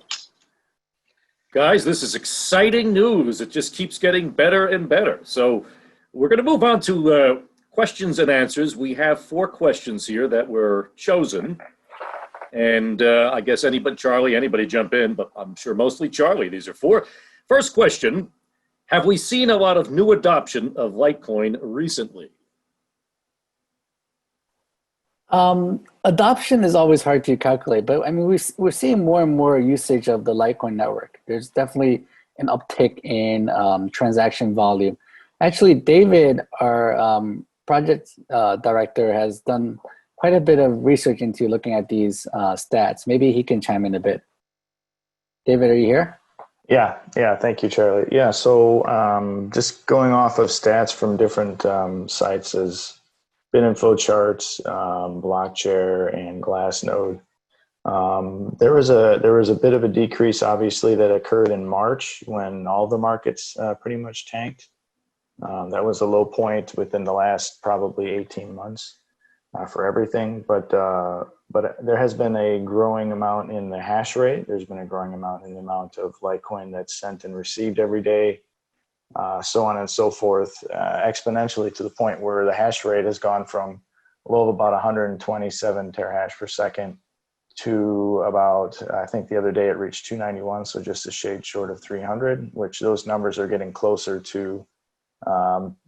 Guys, this is exciting news. It just keeps getting better and better. So we're going to move on to questions and answers. We have 4 questions here that were chosen. And I guess anybody jump in, but I'm sure mostly Charlie. These are 4. First question, have we seen a lot of new adoption of Litecoin recently? Adoption is always hard to calculate, but I mean, we're seeing more and more usage of the Litecoin network. There's definitely an uptick in transaction volume. Actually, David, our project director, has done quite a bit of research into looking at these stats. Maybe he can chime in a bit. David, are you here? Yeah. Thank you, Charlie. Yeah, so just going off of stats from different sites as BitInfo charts, Blockchair, and Glassnode. There was a bit of a decrease, obviously, that occurred in March when all the markets pretty much tanked. That was a low point within the last probably 18 months for everything. But there has been a growing amount in the hash rate. There's been a growing amount in the amount of Litecoin that's sent and received every day. So on and so forth, exponentially to the point where the hash rate has gone from a low of about 127 terahash per second to about, I think the other day it reached 291, so just a shade short of 300, which those numbers are getting closer to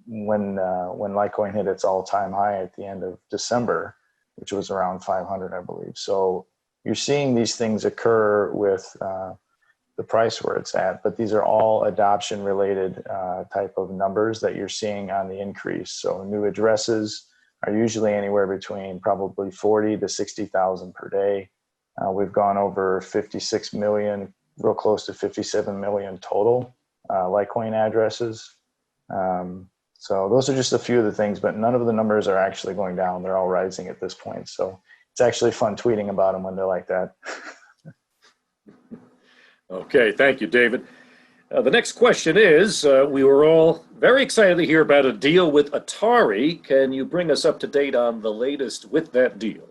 when Litecoin hit its all-time high at the end of December, which was around 500, I believe. So you're seeing these things occur with the price where it's at, but these are all adoption related type of numbers that you're seeing on the increase. So new addresses are usually anywhere between probably 40 to 60,000 per day. We've gone over 56 million, real close to 57 million total Litecoin addresses. So those are just a few of the things, but none of the numbers are actually going down. They're all rising at this point. So it's actually fun tweeting about them when they're like that. Okay, thank you, David. The next question is, we were all very excited to hear about a deal with Atari. Can you bring us up to date on the latest with that deal?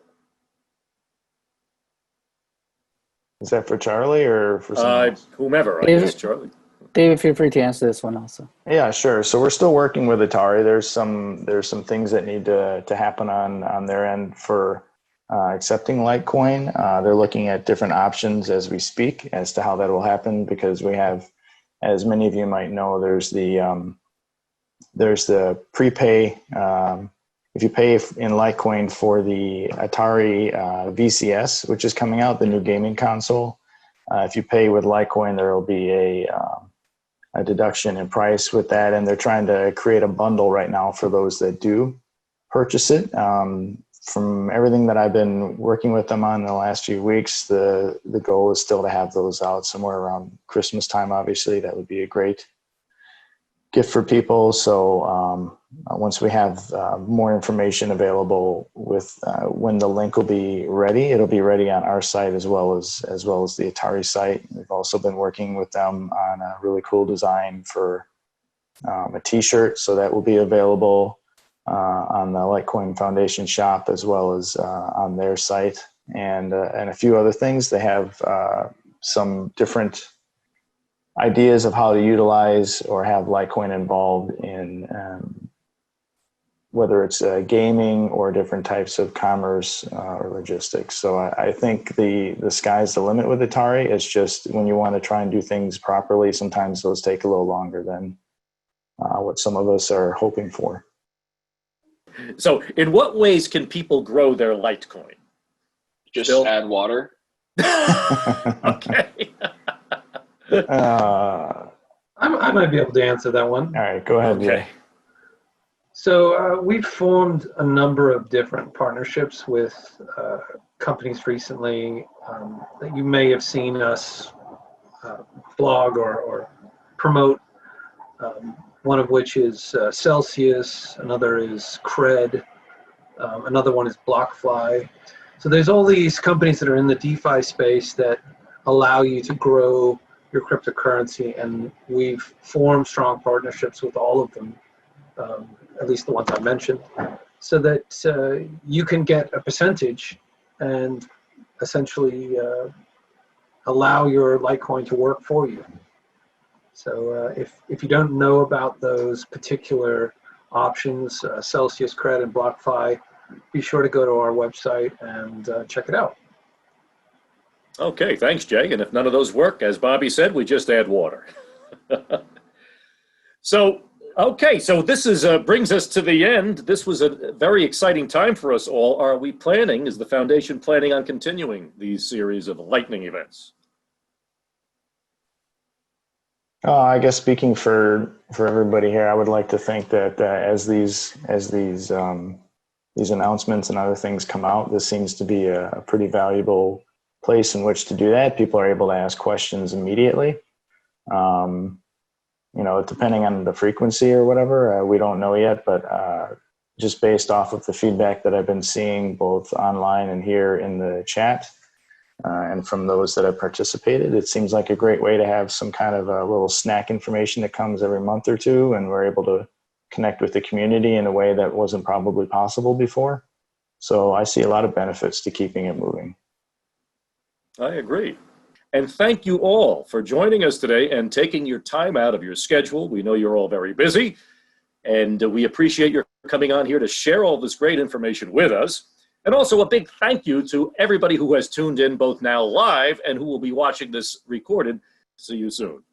Is that for Charlie or for someone else? Whomever, I David, guess, Charlie. David, feel free to answer this one also. Yeah, sure. So we're still working with Atari. There's some things that need to happen on their end for accepting Litecoin. They're looking at different options as we speak as to how that will happen, because we have, as many of you might know, there's the prepay. If you pay in Litecoin for the Atari VCS, which is coming out, the new gaming console, if you pay with Litecoin, there will be a deduction in price with that, and they're trying to create a bundle right now for those that do purchase it. From everything that I've been working with them on in the last few weeks, the goal is still to have those out somewhere around Christmas time. Obviously, that would be a great gift for people. So once we have more information available with when the link will be ready, it'll be ready on our site as well as the Atari site. We've also been working with them on a really cool design for a T-shirt, so that will be available on the Litecoin Foundation shop as well as on their site, and a few other things. They have some different ideas of how to utilize or have Litecoin involved in whether it's gaming or different types of commerce or logistics. So I think the sky's the limit with Atari. It's just when you want to try and do things properly, sometimes those take a little longer than what some of us are hoping for. So in what ways can people grow their Litecoin? Just Bill? add water. Okay. I might be able to answer that one. All right, go ahead. Okay. So we've formed a number of different partnerships with companies recently that you may have seen us blog or promote. One of which is Celsius, another is Cred, another one is BlockFly. So there's all these companies that are in the DeFi space that allow you to grow your cryptocurrency, and we've formed strong partnerships with all of them, at least the ones I mentioned, so that you can get a percentage and essentially allow your Litecoin to work for you. So if you don't know about those particular options, Celsius, Cred, and BlockFi, be sure to go to our website and check it out. Okay, thanks, Jay. And if none of those work, as Bobby said, we just add water. So, okay, so this is brings us to the end. This was a very exciting time for us all. Are we planning, is the foundation planning on continuing these series of lightning events? I guess speaking for everybody here, I would like to think that as these announcements and other things come out, this seems to be a pretty valuable place in which to do that. People are able to ask questions immediately. You know, depending on the frequency or whatever, we don't know yet, but just based off of the feedback that I've been seeing both online and here in the chat, and from those that have participated, it seems like a great way to have some kind of a little snack information that comes every month or two, and we're able to connect with the community in a way that wasn't probably possible before. So I see a lot of benefits to keeping it moving. I agree. And thank you all for joining us today and taking your time out of your schedule. We know you're all very busy, and we appreciate your coming on here to share all this great information with us. And also a big thank you to everybody who has tuned in both now live and who will be watching this recorded. See you soon.